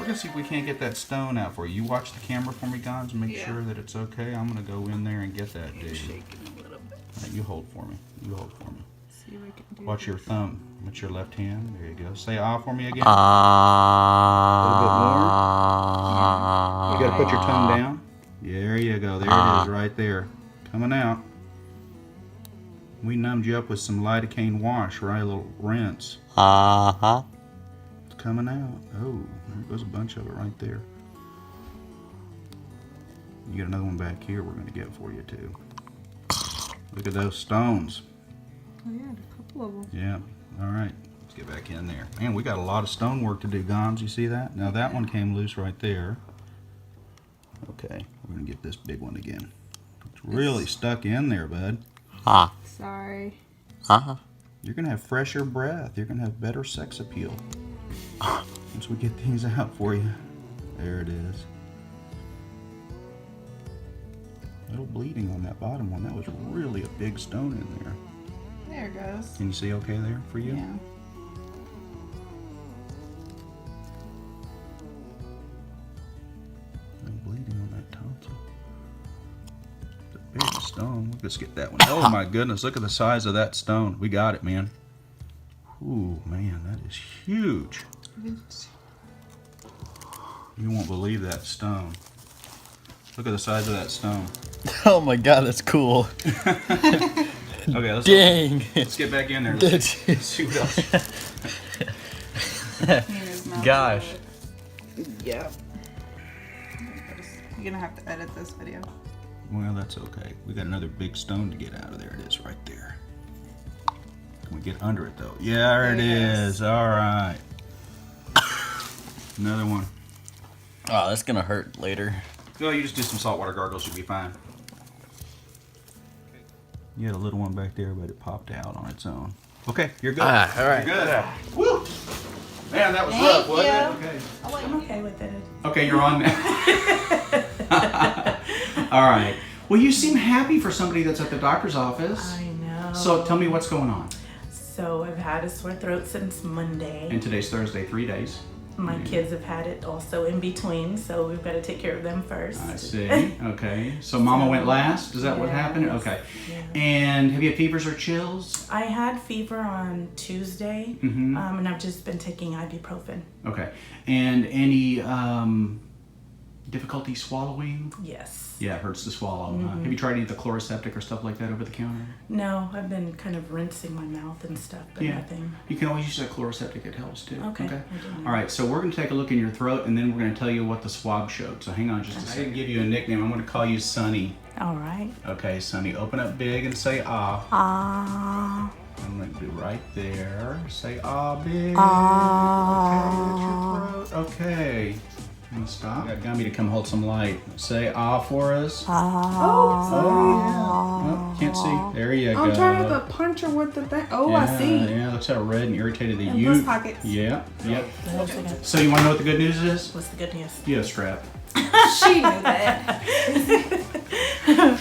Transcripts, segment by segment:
We're gonna see if we can't get that stone out for you. You watch the camera for me, Gons, and make sure that it's okay. I'm gonna go in there and get that dude. Shaking a little bit. Right, you hold for me. You hold for me. See if I can do Watch your this. thumb. With your left hand. There you go. Say ah for me again. Ah. A little bit more. You gotta put your tongue down. There you go. There it is, right there. Coming out. We numbed you up with some lidocaine wash, right? A little rinse. Uh-huh. It's coming out. Oh, there goes a bunch of it right there. You got another one back here we're gonna get for you too. Look at those stones. Oh yeah, a couple of them. Yeah. All right. Let's get back in there. Man, we got a lot of stone work to do, Gons. You see that? Now that one came loose right there. Okay, we're gonna get this big one again. It's really stuck in there, bud. Ah. Sorry. Uh-huh. You're gonna have fresher breath. You're gonna have better sex appeal once we get things out for you. There it is. A little bleeding on that bottom one. That was really a big stone in there. There it goes. Can you see okay there for you? Yeah. No bleeding on that tonsil. It's a big stone. Let's get that one. Oh my goodness, look at the size of that stone. We got it, man. Ooh, man, that is huge. You won't believe that stone. Look at the size of that stone. Oh my god, that's cool. Okay, Dang. let's get back in there. Let's see what else. Gosh. Yep. You're gonna have to edit this video. Well, that's okay. We got another big stone to get out of there. It is right there. Can we get under it though? Yeah, there it is. All right. Another one. Oh, that's gonna hurt later. No, you just do some saltwater gargles. You'll be fine. You had a little one back there, but it popped out on its own. Okay, you're good. All right. You're good. Woo! Man, that was rough, wasn't it? Okay. I'm okay with it. Okay, you're on now. All right. Well, you seem happy for somebody that's at the doctor's office. I know. So tell me what's going on. So I've had a sore throat since Monday. And today's Thursday, 3 days. My kids have had it also in between, so we've got to take care of them first. I see. Okay. So Mama went last? Is that what happened? Okay. Yeah. And have you had fevers or chills? I had fever on Tuesday, and I've just been taking ibuprofen. Okay. And any difficulty swallowing? Yes. Yeah, it hurts to swallow. Huh? Have you tried any of the chloroseptic or stuff like that over the counter? No, I've been kind of rinsing my mouth and stuff, but nothing. You can always use that chloroseptic. It helps too. Okay. I didn't know. All right. So we're going to take a look in your throat, and then we're going to tell you what the swab showed. So hang on just a second. I didn't give you a nickname. I'm going to call you Sonny. All right. Okay, Sonny. Open up big and say ah. Ah. I'm going to do right there. Say ah big. Ah. Okay, that's your throat. Okay. I'm going to stop. You got Gummy to come hold some light. Say ah for us. Oh, sorry. Oh, can't see. There you go. I'm trying to punch her with the thing. Oh, I see. Yeah, looks how red and irritated the And you. puss pockets. Yeah, yep. Okay. So you want to know what the good news is? What's the good news? You have strep. She knew that. The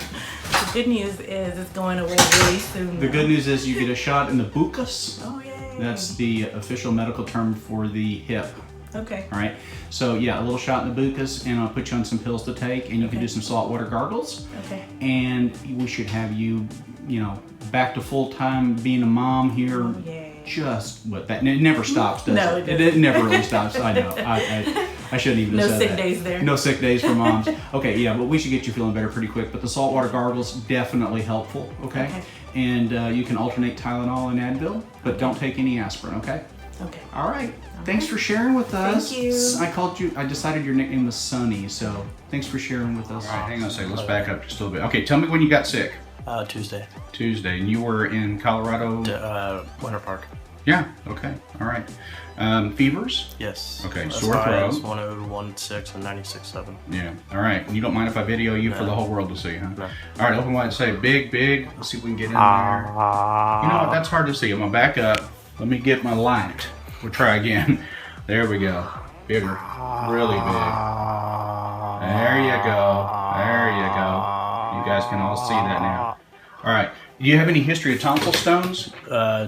good news is it's going away really soon. The now. good news is you get a shot in the buccal. Oh, yay. That's the official medical term for the hip. Okay. All right. So yeah, a little shot in the buccal, and I'll put you on some pills to take, and you can do some saltwater gargles. Okay. And we should have you, back to full time being a mom here. Oh, yay. Just what that it never stops, does No, it? it It never really stops. I know. I shouldn't even have No said sick that. days there. No sick days for moms. Okay, yeah, but we should get you feeling better pretty quick. But the saltwater gargles definitely helpful. Okay. Okay. And you can alternate Tylenol and Advil, but don't take any aspirin. Okay. Okay. All right. Thanks for sharing with us. Thank you. I decided your nickname was Sonny, so thanks for sharing with us. All right, hang on a second. Let's back up just a little bit. Okay, tell me when you got sick. Tuesday. Tuesday, and you were in Colorado. Winter Park. Yeah. Okay. All right. Fevers. Yes. Okay, As sore high as throat. 101.6 and 96.7. Yeah. All right. And you don't mind if I video you for the whole world to see, huh? No. All right. Open wide. Say big, big. Let's see if we can get in there. You know what? That's hard to see. I'm gonna back up. Let me get my light. We'll try again. There we go. Bigger. Really big. There you go. There you go. You guys can all see that now. All right. Do you have any history of tonsil stones?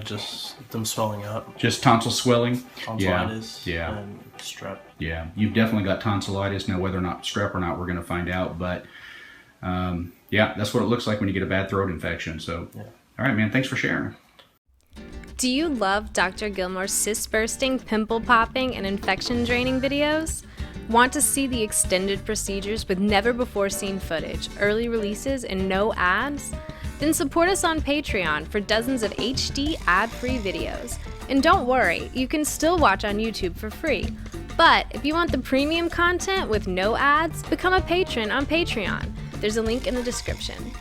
Just them swelling up. Just tonsil swelling? Tonsillitis. Yeah. And strep. Yeah, you've definitely got tonsillitis. Now, whether or not strep or not, we're going to find out. But yeah, that's what it looks like when you get a bad throat infection. So, Yeah. All right, man. Thanks for sharing. Do you love Dr. Gilmore's cyst bursting, pimple popping, and infection draining videos? Want to see the extended procedures with never before seen footage, early releases, and no ads? Then support us on Patreon for dozens of HD ad-free videos. And don't worry, you can still watch on YouTube for free. But if you want the premium content with no ads, become a patron on Patreon. There's a link in the description.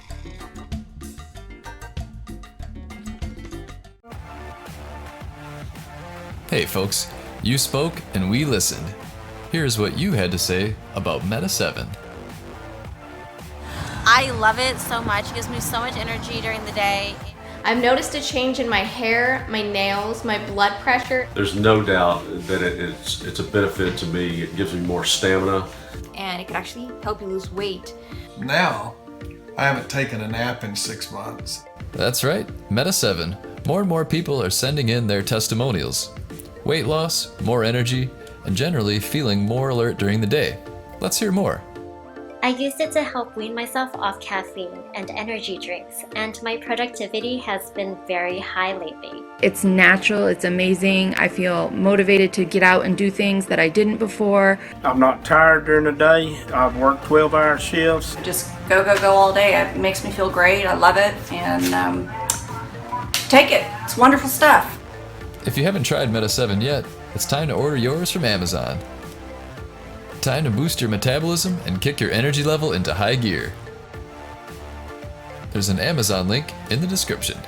Hey folks, you spoke and we listened. Here's what you had to say about Meta 7. I love it so much. It gives me so much energy during the day. I've noticed a change in my hair, my nails, my blood pressure. There's no doubt that it's a benefit to me. It gives me more stamina. And it could actually help you lose weight. Now, I haven't taken a nap in 6 months. That's right, Meta 7. More and more people are sending in their testimonials. Weight loss, more energy, and generally feeling more alert during the day. Let's hear more. I used it to help wean myself off caffeine and energy drinks, and my productivity has been very high lately. It's natural, it's amazing. I feel motivated to get out and do things that I didn't before. I'm not tired during the day. I've worked 12-hour shifts. Just go all day. It makes me feel great. I love it. And take it. It's wonderful stuff. If you haven't tried Meta 7 yet, it's time to order yours from Amazon. Time to boost your metabolism and kick your energy level into high gear. There's an Amazon link in the description.